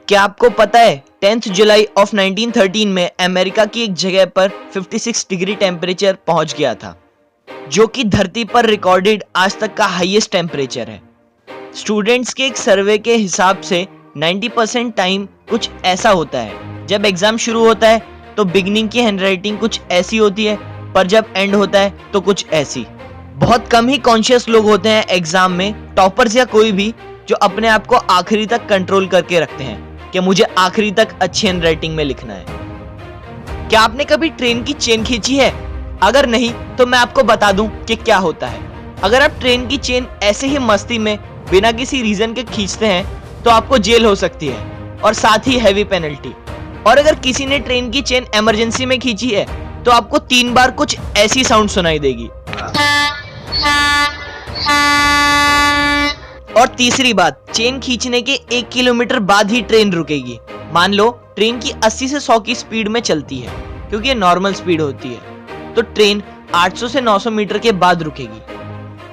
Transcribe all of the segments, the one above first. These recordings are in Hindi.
क्या आपको पता है 10 जुलाई ऑफ 1913 में अमेरिका की एक जगह पर 56 डिग्री टेम्परेचर पहुंच गया था, जो कि धरती पर रिकॉर्डेड आज तक का हाईएस्ट टेम्परेचर है। स्टूडेंट्स के एक सर्वे के हिसाब से 90% टाइम कुछ ऐसा होता है। जब एग्जाम शुरू होता है तो बिगिनिंग की हैंडराइटिंग कुछ ऐसी होती है, पर जब एंड होता है तो कुछ ऐसी। बहुत कम ही कॉन्शियस लोग होते हैं एग्जाम में, टॉपर्स या कोई भी, जो अपने आप को आखिरी तक कंट्रोल करके रखते हैं कि मुझे आखिरी तक अच्छी हैंडराइटिंग में लिखना है। क्या आपने कभी ट्रेन की चेन खींची है? अगर नहीं तो मैं आपको बता दूं कि क्या होता है। अगर आप ट्रेन की चेन ऐसे ही मस्ती में बिना किसी रीजन के खींचते हैं तो आपको जेल हो सकती है और साथ ही हैवी पेनल्टी। और अगर किसी ने ट्रेन की चेन इमरजेंसी में खींची है तो आपको 3 बार कुछ ऐसी साउंड सुनाई देगी। और तीसरी बात, चेन खींचने के 1 किलोमीटर बाद ही ट्रेन रुकेगी। मान लो ट्रेन की 80 से 100 की स्पीड में चलती है, क्योंकि ये नॉर्मल स्पीड होती है, तो ट्रेन 800 से 900 मीटर के बाद रुकेगी।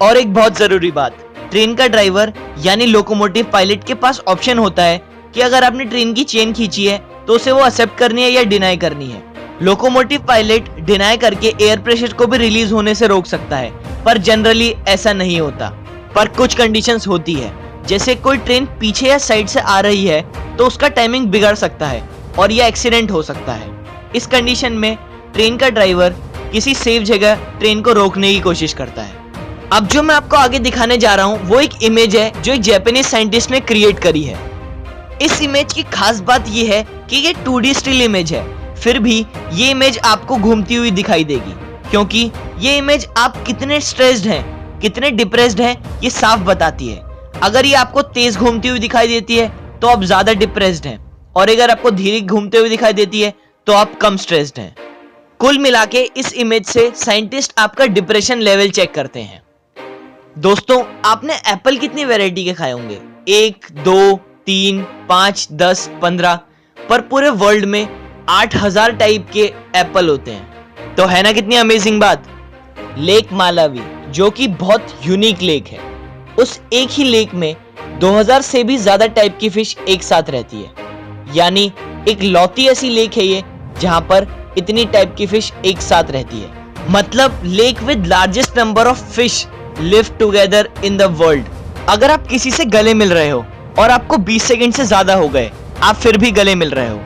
और एक बहुत जरूरी बात, ट्रेन का ड्राइवर यानी लोकोमोटिव पायलट के पास ऑप्शन होता है कि अगर आपने ट्रेन की चेन खींची है तो उसे वो एक्सेप्ट करनी है या डिनाई करनी है। लोकोमोटिव पायलट डिनाई करके एयर प्रेशर को भी रिलीज होने से रोक सकता है, पर जनरली ऐसा नहीं होता। पर कुछ कंडीशंस होती है, जैसे कोई ट्रेन पीछे या साइड से आ रही है तो उसका टाइमिंग बिगड़ सकता है और यह एक्सीडेंट हो सकता है। इस कंडीशन में ट्रेन का ड्राइवर किसी सेफ जगह ट्रेन को रोकने की कोशिश करता है। अब जो मैं आपको आगे दिखाने जा रहा हूं वो एक इमेज है जो एक जापानीज साइंटिस्ट ने क्रिएट करी है। इस इमेज की खास बात यह है कि ये 2D स्टिल इमेज है, फिर भी ये इमेज आपको घूमती हुई दिखाई देगी, क्योंकि ये इमेज आप कितने स्ट्रेस्ड हैं, कितने डिप्रेस्ड हैं, ये साफ बताती है। अगर ये आपको तेज घूमती हुई दिखाई देती है तो आप ज्यादा डिप्रेस्ड हैं, और अगर आपको धीरे घूमते हुए दिखाई देती है तो आप कम स्ट्रेस्ड हैं। कुल मिला के इस इमेज से साइंटिस्ट आपका डिप्रेशन लेवल चेक करते हैं। दोस्तों, आपने एप्पल कितनी वैरायटी के खाए होंगे? 1, 2, 3, 5, 10, 15, पर पूरे वर्ल्ड में 8000 टाइप के एप्पल होते हैं। तो है ना कितनी अमेजिंग बात। लेक मालावी, जो कि बहुत यूनिक लेक है, उस एक ही लेक में 2000 से भी ज्यादा टाइप की फिश एक साथ रहती है। यानी एक लौती ऐसी लेक है ये जहां पर इतनी टाइप की फिश एक साथ रहती है। मतलब lake with largest number of fish live together in the world. अगर आप किसी से गले मिल रहे हो और आपको 20 सेकंड से ज्यादा हो गए, आप फिर भी गले मिल रहे हो,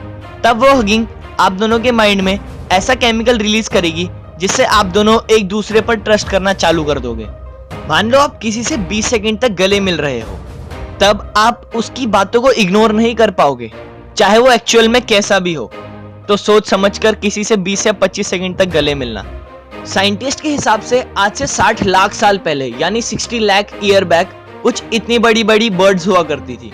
तब वो हगिंग आप दोनों के माइंड में ऐसा केमिकल रिलीज करेगी जिससे आप दोनों एक दूसरे पर ट्रस्ट करना चालू कर दोगे। मान लो आप किसी से 20 सेकंड तक गले मिल रहे हो, तब आप उसकी बातों को इग्नोर नहीं कर पाओगे, चाहे वो एक्चुअल में कैसा भी हो। तो सोच समझकर किसी से 20 या 25 सेकंड तक गले मिलना। साइंटिस्ट के हिसाब से आज से 60 लाख साल पहले, यानी 60 लाख ईयर बैक, कुछ इतनी बड़ी बड़ी बर्ड्स हुआ करती थी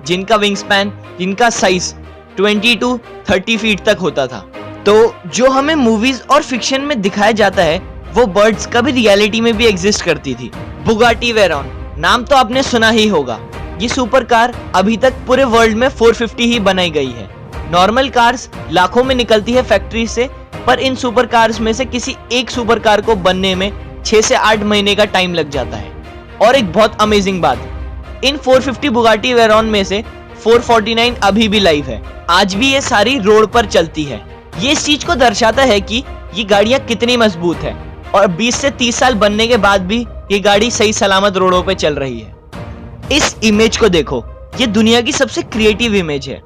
जिनका विंग स्पैन, जिनका साइज 20 to 30 फीट तक होता था। तो जो हमें मूवीज और फिक्शन में दिखाया जाता है वो बर्ड्स कभी रियलिटी में भी एग्जिस्ट करती थी। बुगाटी वेरॉन नाम तो आपने सुना ही होगा। ये सुपर कार अभी तक पूरे वर्ल्ड में 450 ही बनाई गई है। नॉर्मल कार्स लाखों में निकलती है फैक्ट्री से, पर इन सुपर कार्स में से किसी एक सुपर कार को बनने में 6 से 8 महीने का टाइम लग जाता है। और एक बहुत अमेजिंग बात, इन 450 बुगाटी वेरॉन में से 449 अभी भी लाइव है। आज भी ये सारी रोड पर चलती है। ये इस चीज को दर्शाता है कि ये गाड़ियां कितनी मजबूत है, और 20 से 30 साल बनने के बाद भी ये गाड़ी सही सलामत रोडों पे चल रही है। इस इमेज को देखो, ये दुनिया की सबसे क्रिएटिव इमेज है।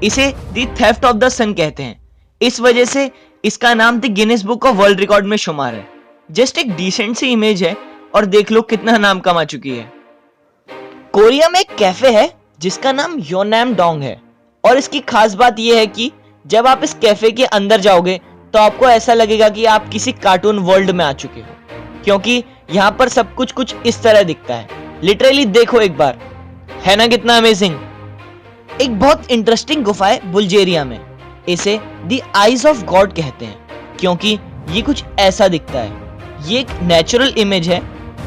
इसे द थेफ्ट ऑफ द सन कहते हैं। इस वजह से इसका नाम the Guinness book of world record में शुमार है। जस्ट एक डिसेंट सी इमेज है और देख लो कितना नाम कमा चुकी है। कोरिया में एक कैफे है जिसका नाम योनाम डोंग है, और इसकी खास बात यह है कि जब आप इस कैफे के अंदर जाओगे तो आपको ऐसा लगेगा कि आप किसी कार्टून वर्ल्ड में आ चुके हो, क्योंकि यहाँ पर सब कुछ इस तरह दिखता है। लिटरली देखो एक बार, है ना कितना अमेजिंग। एक बहुत इंटरेस्टिंग गुफा है बुल्गेरिया में। इसे द आईज ऑफ गॉड कहते हैं, क्योंकि ये कुछ ऐसा दिखता है। ये एक नेचुरल इमेज है,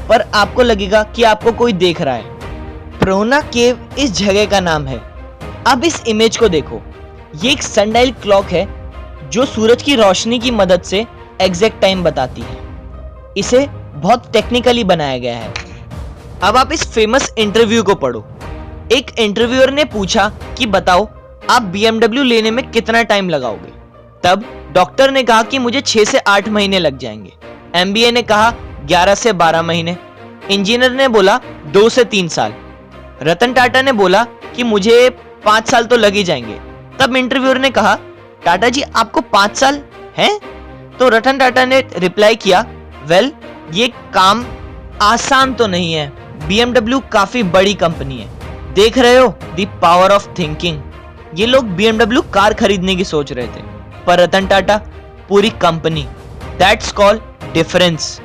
पर आपको लगेगा कि आपको कोई देख रहा है। प्रोना केव इस जगह का नाम है। अब इस इमेज को देखो, ये एक सनडायल क्लॉक है जो सूरज की रोशनी की मदद से एग्जैक्ट टाइम बताती है। इसे बहुत टेक्निकली बनाया गया है। अब आप इस फेमस इंटरव्यू को पढ़ो। एक इंटरव्यूअर ने पूछा कि बताओ आप BMW लेने में कितना टाइम लगाओगे? तब डॉक्टर ने कहा कि मुझे 6 से 8 महीने लग जाएंगे। MBA ने कहा 11 से 12 महीने। इंजीनियर ने बोला 2 से 3 साल। रतन टाटा ने बोला कि मुझे 5 साल तो लग ही जाएंगे। तब इंटरव्यूअर ने कहा, टाटा जी आपको 5 साल हैं? तो रतन टाटा ने रिप्लाई किया, वेल ये काम आसान तो नहीं है। BMW काफी बड़ी कंपनी है, देख रहे हो द पावर ऑफ थिंकिंग। ये लोग BMW कार खरीदने की सोच रहे थे, पर रतन टाटा पूरी company. That's called difference.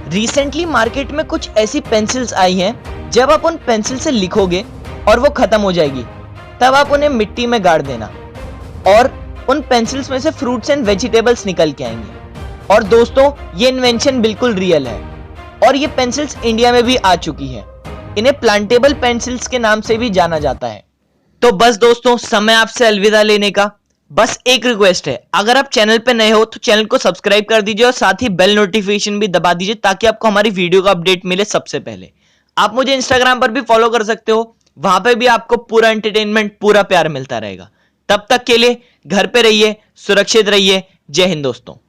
Recently market में कुछ ऐसी पेंसिल्स आई हैं, जब आप उन पेंसिल से लिखोगे और वो खत्म हो जाएगी, तब आप उन्हें मिट्टी में गाड़ देना और उन पेंसिल्स में से फ्रूट्स एंड वेजिटेबल्स निकल के आएंगे। और दोस्तों ये इन्वेंशन बिल्कुल रियल है और ये पेंसिल्स इंडिया में भी आ चुकी है। इन्हें प्लांटेबल पेंसिल्स के नाम से भी जाना जाता है। तो बस दोस्तों, समय आपसे अलविदा लेने का। बस एक रिक्वेस्ट है, अगर आप चैनल पे नए हो तो चैनल को सब्सक्राइब कर दीजिए और साथ ही बेल नोटिफिकेशन भी दबा दीजिए ताकि आपको हमारी वीडियो का अपडेट मिले सबसे पहले। आप मुझे इंस्टाग्राम पर भी फॉलो कर सकते हो, वहां पे भी आपको पूरा एंटरटेनमेंट, पूरा प्यार मिलता रहेगा। तब तक के लिए घर पे रहिए, सुरक्षित रहिए। जय हिंद दोस्तों।